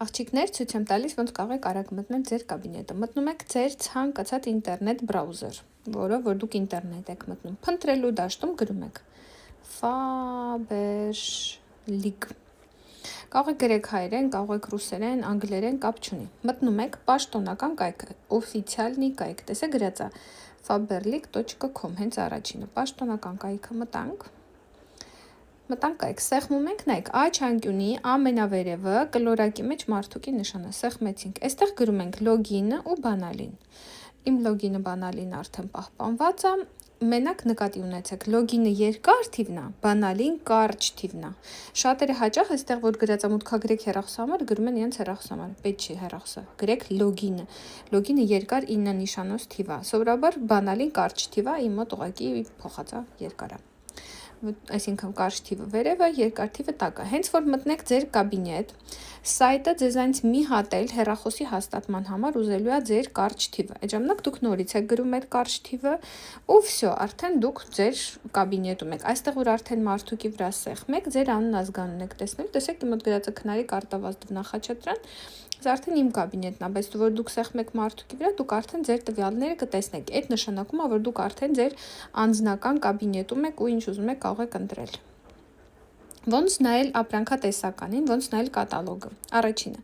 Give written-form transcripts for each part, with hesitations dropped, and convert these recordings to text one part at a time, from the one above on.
Աղջիկներ, ցույց եմ տալիս, ոնց կարող եք արագ մտնել ձեր կաբինետը։ Մտնում եք ձեր ցանկացած ինտերնետ բրաուզեր, որը որ դուք ինտերնետ եք մտնում։ Փնտրելու դաշտում գրում եք Faberlic։ Կարող եք գրեք հայերեն, կարող եք ռուսերեն, անգլերեն, կապ չունի։ Մտնում եք պաշտոնական կայքը, օֆիցիալնի կայք, տեսեք գրած է faberlic.com, հենց առաջինը, պաշտոնական կայքը մտանք կայք, սեղմում ենք, նայեք, աջ անկյունի ամենավերևը կլորակի մեջ մարդուկի նշանը, սեղմեցինք, այստեղ գրում ենք լոգինը ու բանալին։ Իմ լոգինը բանալին արդեն պահպանված է, մենակ նկատի ունեցեք, լոգինը երկար թիվն է, բանալին կարճ թիվն է։ Շատերը հաճախ այստեղ որ գրած է մուտքագրեք հեռախոսահամար, գրում են իրենց հեռախոսահամարը, պետք չի հեռախոսը, գրեք լոգինը։ Լոգինը երկար 9 նիշանոց թիվ է, սովորաբար բանալին կարճ թիվ է, իմ մոտ ուղղակի փոխած է երկար է։ Այսինքն կարճ թիվը վերևը, երկար թիվը տակը։ Հենց որ մտնեք ձեր կաբինետ, սայտը ձեզանից մի հատ էլ հեռախոսի հաստատման համար ուզելու է ձեր կարճ թիվը։ Այդ ժամանակ դուք նորից եք գրում այդ կարճ թիվը ու վсё, արդեն դուք ձեր կաբինետում եք։ Այստեղ որ արդեն մարդուկի վրա սեղմեք, ձեր անուն ազգանուն եք տեսնել։ Տեսեք իմ մոտ գրած է Քնարիկ Արտավազդով Նախաչատրյան, Այս արդեն իմ կաբինետն է, բայց որ դուք սեղմեք մարդուկի վրա, դուք արդեն ձեր տվյալները կտեսնեք։ Այդ նշանակում է, որ դուք արդեն ձեր անձնական կաբինետում եք ու ինչ ուզում եք կարող եք ընտրել։ Ոնց նայել ապրանքատեսականին, ոնց նայել կատալոգը։ Առաջինը,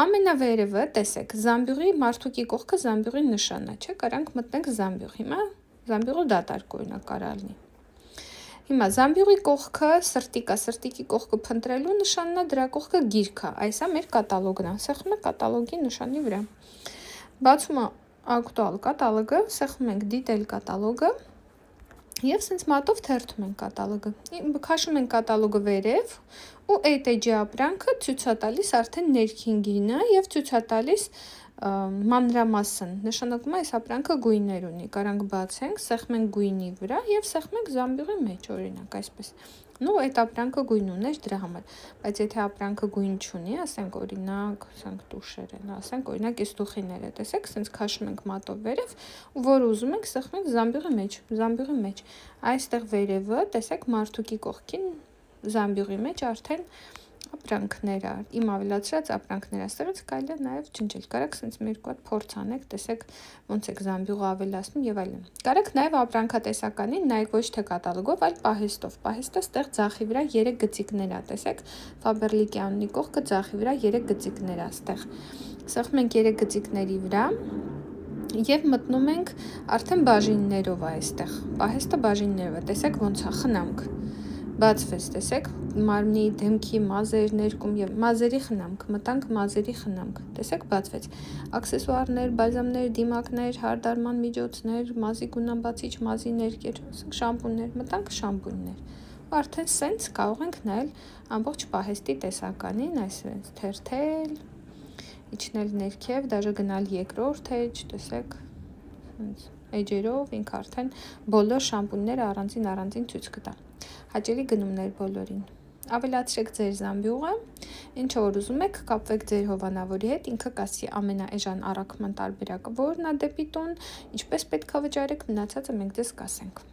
ամենավերևը տեսեք, Զամբյուղի մարդուկի կողքը Զամբյուղի նշանն է, չէ՞, կարանք մտնենք Զամբյուղ։ Հիմա Զամբյուղը դատարկ օրինակ կարա լինի։ Հիմա Զամբյուղի կողքը սրտիկի կողքը փնտրելու նշանն է, դրա կողքը գիրքը, այս է մեր կատալոգն է, սեղմում եք կատալոգի նշանի վրա։ Բացում է ակտուալ կատալոգը, սեղմում ենք դիտել կատալոգը և սենց մատով թերթում ենք կատալոգը, քաշում ենք կատալոգը վերև ու այդ էջի ապրանքը ցույց է տալիս արդեն ներքին գինը և ցույց է տալիս մանրամասն, նշանակում է այս ապրանքը գույներ ունի, կարանք բացենք, սեղմենք գույնի վրա և սեղմենք Զամբյուղի մեջ օրինակ այսպես, նու այդ ապրանքը գույն ուներ դրա համար, բայց եթե ապրանքը գույն չունի, ասենք օրինակ, ասենք տուշեր են, ասենք օրինակ այս տուխիները, տեսեք, սենց քաշում ենք մատով վերև ու որ ուզում ենք սեղմենք Զամբյուղի մեջ, այստեղ վերևը, տեսեք մարդուկի կողքին Զամբյուղի մեջ արդեն ապրանքներ է, իմ ավելացրած ապրանքներ է, ստեղից կարելի է նաև ջնջել, կարաք սենց մի երկու հատ փորձ անեք, տեսեք ոնց եք Զամբյուղը ավելացնում և այլն։ Կարաք նաև ապրանքատեսականին նայեք ոչ թե կատալոգով, այլ պահեստով, պահեստը ստեղ ձախի վրա 3 գծիկներ է, տեսեք, Faberlic-ի անունի կողքը ձախի վրա 3 գծիկներ է ստեղ, սեղմում ենք 3 գծիկների վրա և մտնում ենք արդեն բաժիններով է այստեղ, պահեստը բաժիններով է, տեսեք ոնց է, խնամք, բացվեց, տեսեք, մարմնի դեմքի մազեր ներկում և մազերի խնամք, մտանք մազերի խնամք, տեսեք բացվեց, աքսեսուարներ, բալզամներ, դիմակներ, հարդարման միջոցներ, մազի գունամբացիչ, մազի ներկեր, շամպուններ, մտանք շամպուններ, ու արդեն սենց կարող ենք նայել ամբողջ պահեստի տեսականին, այսպես թերթել, իջնել ներքև, դաժե գնալ երկրորդ էջ, տեսեք, էջերով ինք արդեն բոլոր շամպունները առանձին ցույց կտա, հաճելի գնումներ բոլորին, ավելացրեք ձեր Զամբյուղը, ինչ որ ուզում եք, կապվեք ձեր հովանավորի հետ, ինքը կասի ամենաէժան առաքման տարբերակը որն է դեպի տուն, ինչպես պետք է վճարեք, մնացածը մենք ձեզ կասենք։